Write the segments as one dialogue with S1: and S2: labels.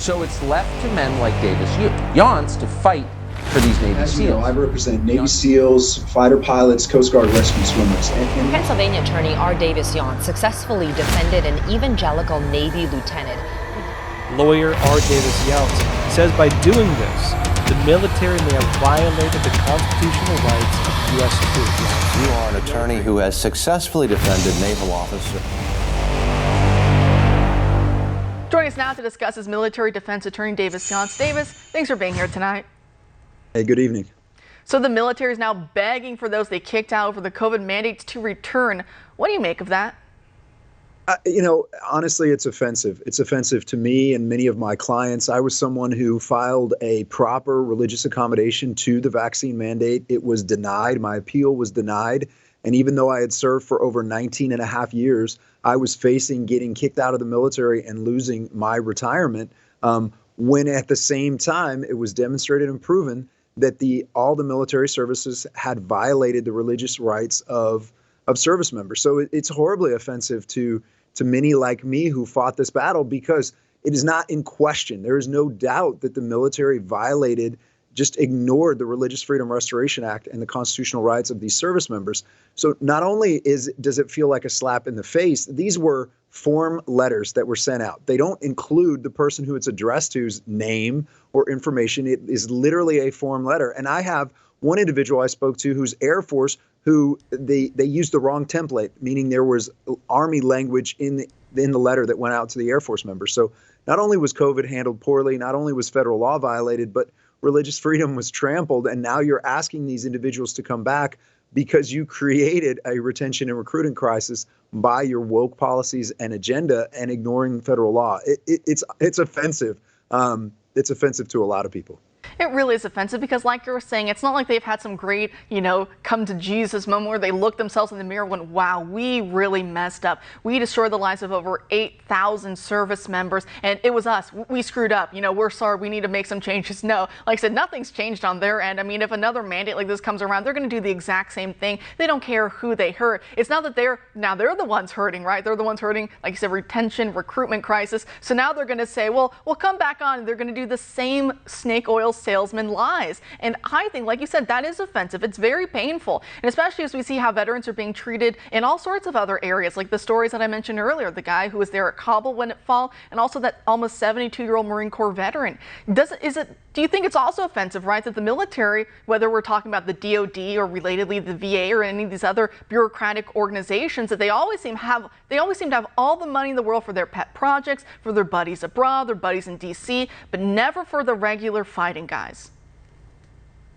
S1: So it's left to men like Davis Younts to fight for these Navy
S2: As
S1: SEALs.
S2: you know, I represent Navy SEALs, fighter pilots, Coast Guard rescue swimmers.
S3: Pennsylvania attorney R. Davis Younts successfully defended an evangelical Navy lieutenant.
S4: Lawyer R. Davis Younts says by doing this, the military may have violated the constitutional rights of U.S. troops.
S5: You are an attorney who has successfully defended naval officers.
S6: Joining us now to discuss is military defense attorney Davis Younts. Davis, thanks for being here tonight.
S2: Hey, good evening.
S6: So the military is now begging for those they kicked out over the COVID mandates to return. What do you make of that?
S2: Honestly, it's offensive. It's offensive to me and many of my clients. I was someone who filed a proper religious accommodation to the vaccine mandate. It was denied. My appeal was denied. And even though I had served for over 19 and a half years, I was facing getting kicked out of the military and losing my retirement, when at the same time it was demonstrated and proven that all the military services had violated the religious rights of service members. So it's horribly offensive to many like me who fought this battle, because it is not in question. There is no doubt that the military just ignored the Religious Freedom Restoration Act and the constitutional rights of these service members. So not only does it feel like a slap in the face, these were form letters that were sent out. They don't include the person who it's addressed to's name or information. It is literally a form letter. And I have one individual I spoke to who's Air Force, who they used the wrong template, meaning there was Army language in the letter that went out to the Air Force members. So not only was COVID handled poorly, not only was federal law violated, but religious freedom was trampled. And now you're asking these individuals to come back because you created a retention and recruiting crisis by your woke policies and agenda and ignoring federal law. It's offensive. It's offensive to a lot of people.
S6: It really is offensive because, like you were saying, it's not like they've had some great, come to Jesus moment where they look themselves in the mirror and went, wow, we really messed up. We destroyed the lives of over 8,000 service members, and it was us. We screwed up. We're sorry. We need to make some changes. No, like I said, nothing's changed on their end. I mean, if another mandate like this comes around, they're going to do the exact same thing. They don't care who they hurt. It's not that they're the ones hurting, right? They're the ones hurting, like you said, retention, recruitment crisis. So now they're going to say, well, we'll come back on. And they're going to do the same snake oil salesman lies. And I think, like you said, that is offensive. It's very painful. And especially as we see how veterans are being treated in all sorts of other areas, like the stories that I mentioned earlier, the guy who was there at Kabul when it fell, and also that almost 72-year-old Marine Corps veteran. Do you think it's also offensive, right, that the military, whether we're talking about the DOD or relatedly the VA or any of these other bureaucratic organizations, that they always seem to have all the money in the world for their pet projects, for their buddies abroad, their buddies in DC, but never for the regular fighting guys?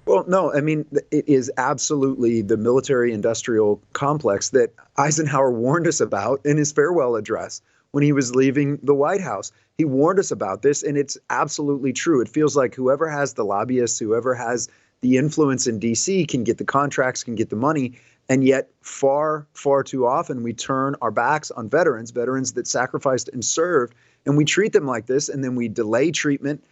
S2: Well, no, I mean, it is absolutely the military-industrial complex that Eisenhower warned us about in his farewell address when he was leaving the White House. He warned us about this, and it's absolutely true. It feels like whoever has the lobbyists, whoever has the influence in D.C. can get the contracts, can get the money, and yet far, far too often we turn our backs on veterans that sacrificed and served, and we treat them like this, and then we delay treatment.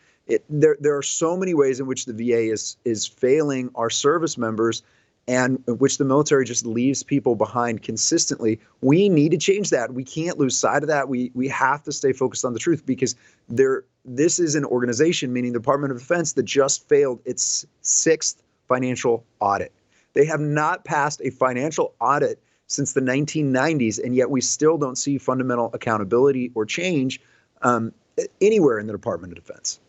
S2: There are so many ways in which the VA is failing our service members, and in which the military just leaves people behind consistently. We need to change that. We can't lose sight of that. We have to stay focused on the truth, because this is an organization, meaning the Department of Defense, that just failed its 6th financial audit. They have not passed a financial audit since the 1990s, and yet we still don't see fundamental accountability or change anywhere in the Department of Defense.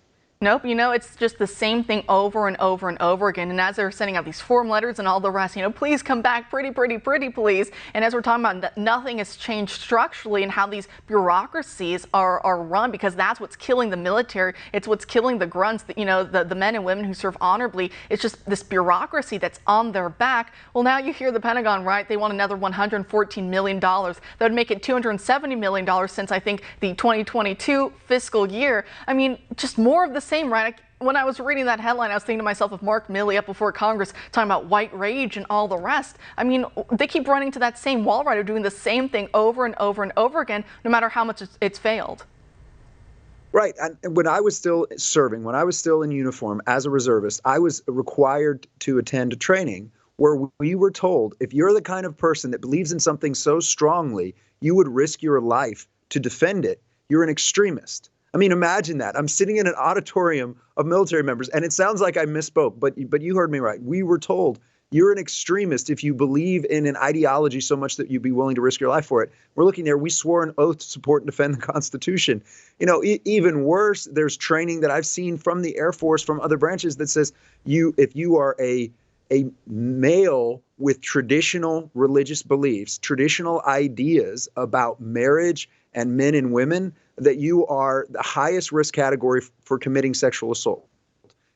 S6: Nope, it's just the same thing over and over and over again. And as they're sending out these form letters and all the rest, please come back, pretty, please. And as we're talking about, nothing has changed structurally in how these bureaucracies are run, because that's what's killing the military. It's what's killing the grunts, the men and women who serve honorably. It's just this bureaucracy that's on their back. Well, now you hear the Pentagon, right? They want another $114 million. That would make it $270 million since, I think, the 2022 fiscal year. I mean, just more of the same, right? When I was reading that headline, I was thinking to myself of Mark Milley up before Congress talking about white rage and all the rest. I mean, they keep running to that same wall, right, of doing the same thing over and over and over again, no matter how much it's failed.
S2: Right. And when I was still serving, when I was still in uniform as a reservist, I was required to attend training where we were told, if you're the kind of person that believes in something so strongly, you would risk your life to defend it, you're an extremist. I mean, imagine that. I'm sitting in an auditorium of military members, and it sounds like I misspoke, but you heard me right. We were told you're an extremist if you believe in an ideology so much that you'd be willing to risk your life for it. We're looking there. We swore an oath to support and defend the Constitution. You know, even worse, there's training that I've seen from the Air Force, from other branches that says if you are a male with traditional religious beliefs, traditional ideas about marriage and men and women, that you are the highest risk category for committing sexual assault.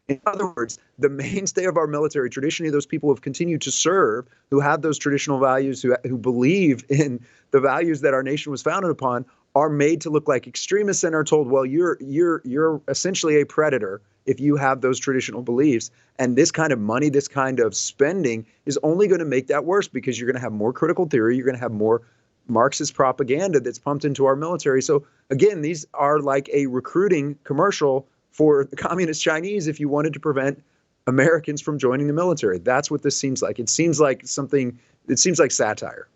S2: In other words, the mainstay of our military, traditionally those people who have continued to serve, who have those traditional values, who believe in the values that our nation was founded upon, are made to look like extremists and are told, well, you're essentially a predator if you have those traditional beliefs. And this kind of money, this kind of spending is only going to make that worse, because you're going to have more critical theory, you're going to have more Marxist propaganda that's pumped into our military. So again, these are like a recruiting commercial for the communist Chinese if you wanted to prevent Americans from joining the military. That's what this seems like. It seems like satire.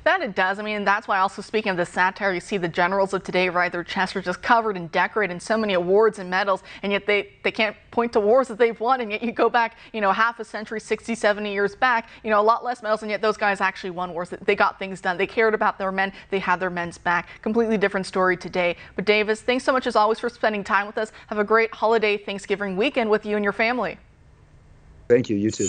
S6: That it does. I mean, that's why also, speaking of the satire, you see the generals of today, right? Their chests are just covered and decorated in so many awards and medals, and yet they can't point to wars that they've won. And yet you go back, half a century, 60, 70 years back, a lot less medals, and yet those guys actually won wars. They got things done. They cared about their men. They had their men's back. Completely different story today. But Davis, thanks so much as always for spending time with us. Have a great holiday Thanksgiving weekend with you and your family.
S2: Thank you. You too.